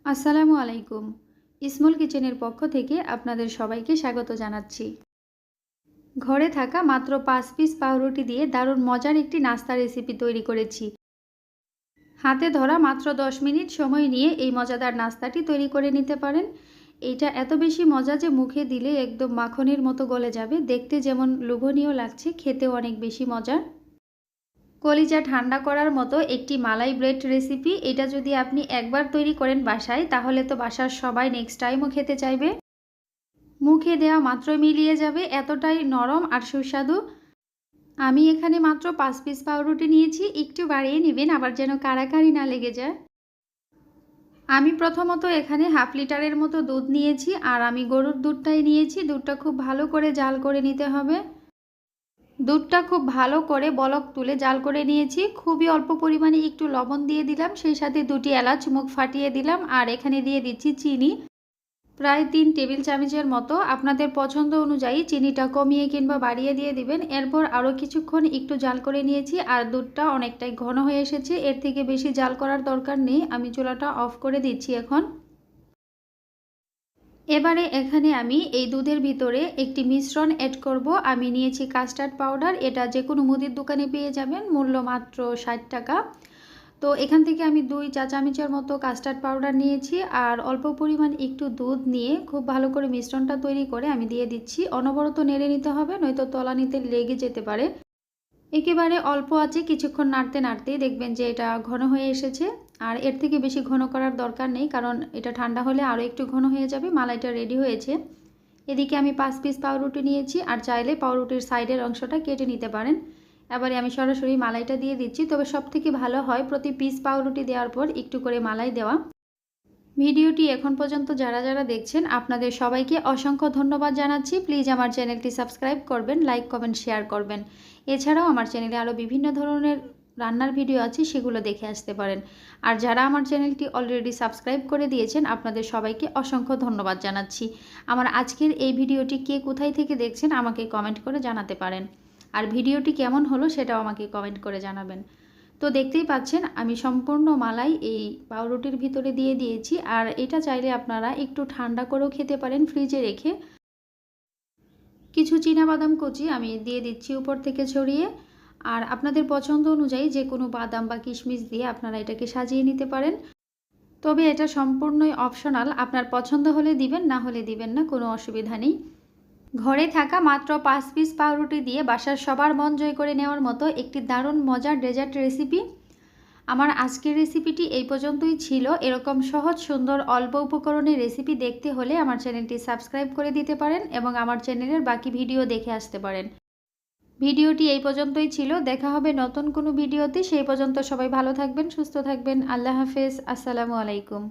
আসসালামু আলাইকুম। স্মল কিচেনের পক্ষ থেকে আপনাদের সবাইকে স্বাগত জানাচ্ছি। ঘরে থাকা মাত্র 5 পিস পাউরুটি দিয়ে দারুণ মজার একটি নাস্তা রেসিপি তৈরি করেছি। হাতে ধরা মাত্র 10 মিনিট সময় নিয়ে এই মজাদার নাস্তাটি তৈরি করে নিতে পারেন। এইটা এত বেশি মজা যে মুখে দিলে একদম মাখনের মতো গলে যাবে। দেখতে যেমন লোভনীয় লাগছে, খেতেও অনেক বেশি মজার। কলিজা ঠান্ডা করার মতো একটি মালাই ব্রেড রেসিপি। এটা যদি আপনি একবার তৈরি করেন বাসায়, তাহলে তো বাসার সবাই নেক্সট টাইমও খেতে চাইবে। মুখে দেওয়া মাত্রই মিলিয়ে যাবে, এতটাই নরম আর সুস্বাদু। আমি এখানে মাত্র 5 পিস পাউরুটি নিয়েছি, একটু বাড়িয়ে নেবেন আবার যেন কাড়াকাড়ি না লেগে যায়। আমি প্রথমত এখানে হাফ লিটারের মতো দুধ নিয়েছি, আর আমি গরুর দুধটাই নিয়েছি। দুধটা খুব ভালো করে জাল করে নিতে হবে। দুধটা খুব ভালো করে বলক তুলে জাল করে নিয়েছি। খুবই অল্প পরিমাণে একটু লবণ দিয়ে দিলাম, সেই সাথে 2টি এলাচ মুখ ফাটিয়ে দিলাম, আর এখানে দিয়ে দিচ্ছি চিনি প্রায় 3 টেবিল চামচের মতো। আপনাদের পছন্দ অনুযায়ী চিনিটা কমিয়ে কিংবা বাড়িয়ে দিয়ে দিবেন। এরপর আরও কিছুক্ষণ একটু জাল করে নিয়েছি, আর দুধটা অনেকটাই ঘন হয়ে এসেছে। এর থেকে বেশি জাল করার দরকার নেই। আমি চুলাটা অফ করে দিচ্ছি এখন। এবারে এখানে আমি এই দুধের ভিতরে একটি মিশ্রণ অ্যাড করব। আমি নিয়েছি কাস্টার্ড পাউডার। এটা যে কোনো মুদির দোকানে পেয়ে যাবেন, মূল্য মাত্র 60 টাকা। তো এখান থেকে আমি 2 চা চামচের মতো কাস্টার্ড পাউডার নিয়েছি, আর অল্প পরিমাণ একটু দুধ নিয়ে খুব ভালো করে মিশ্রণটা তৈরি করে আমি দিয়ে দিচ্ছি। অনবরত নেড়ে নিতে হবে, নয়তো তলানিতে লেগে যেতে পারে। একেবারে অল্প আঁচে কিছুক্ষণ নাড়তে নাড়তেই দেখবেন যে এটা ঘন হয়ে এসেছে। আর এর থেকে বেশি ঘন করার দরকার নেই, কারণ এটা ঠান্ডা হলে আরও একটু ঘন হয়ে যাবে। মালাইটা রেডি হয়েছে। এদিকে আমি 5 পিস পাউরুটি নিয়েছি, আর চাইলে পাউরুটির সাইডের অংশটা কেটে নিতে পারেন। এবারে আমি সরাসরি মালাইটা দিয়ে দিচ্ছি। তবে সবথেকে ভালো হয় প্রতি পিস পাউরুটি দেওয়ার পর একটু করে মালাই দেওয়া। ভিডিওটি এখন পর্যন্ত যারা যারা দেখছেন আপনাদের সবাইকে অসংখ্য ধন্যবাদ জানাচ্ছি। প্লিজ আমার চ্যানেলটি সাবস্ক্রাইব করবেন, লাইক কমেন্ট শেয়ার করবেন। এছাড়াও আমার চ্যানেলে আরও বিভিন্ন ধরনের রান্নার ভিডিও আছে, সেগুলো দেখে আসতে পারেন। আর যারা আমার চ্যানেলটি অলরেডি সাবস্ক্রাইব করে দিয়েছেন আপনাদের সবাইকে অসংখ্য ধন্যবাদ জানাচ্ছি। আমার আজকের এই ভিডিওটি কে কোথায় থেকে দেখছেন আমাকে কমেন্ট করে জানাতে পারেন। আর ভিডিওটি কেমন হলো সেটাও আমাকে কমেন্ট করে জানাবেন। তো দেখতেই পাচ্ছেন আমি সম্পূর্ণ মালাই এই পাউরুটির ভিতরে দিয়ে দিয়েছি। আর এটা চাইলে আপনারা একটু ঠান্ডা করেও খেতে পারেন ফ্রিজে রেখে। কিছু চীনাবাদাম কুচি আমি দিয়ে দিচ্ছি উপর থেকে ছড়িয়ে। আর আপনাদের পছন্দ অনুযায়ী যে কোনো বাদাম বা কিশমিশ দিয়ে আপনারা এটাকে সাজিয়ে নিতে পারেন। তবে এটা সম্পূর্ণই অপশনাল, আপনার পছন্দ হলে দিবেন, না হলে দিবেন না, কোনো অসুবিধা নেই। ঘরে থাকা মাত্র 5 পিস পাউরুটি দিয়ে বাসার সবার মন জয় করে নেওয়ার মতো একটি দারুণ মজার ডেজার্ট রেসিপি। আমার আজকের রেসিপিটি এই পর্যন্তই ছিল। এরকম সহজ সুন্দর অল্প উপকরণের রেসিপি দেখতে হলে আমার চ্যানেলটি সাবস্ক্রাইব করে দিতে পারেন এবং আমার চ্যানেলের বাকি ভিডিও দেখে আসতে পারেন। ভিডিওটি এই পর্যন্তই ছিল। দেখা হবে নতুন কোনো ভিডিওতে। সেই পর্যন্ত সবাই ভালো থাকবেন, সুস্থ থাকবেন। আল্লাহ হাফেজ। আসসালামু আলাইকুম।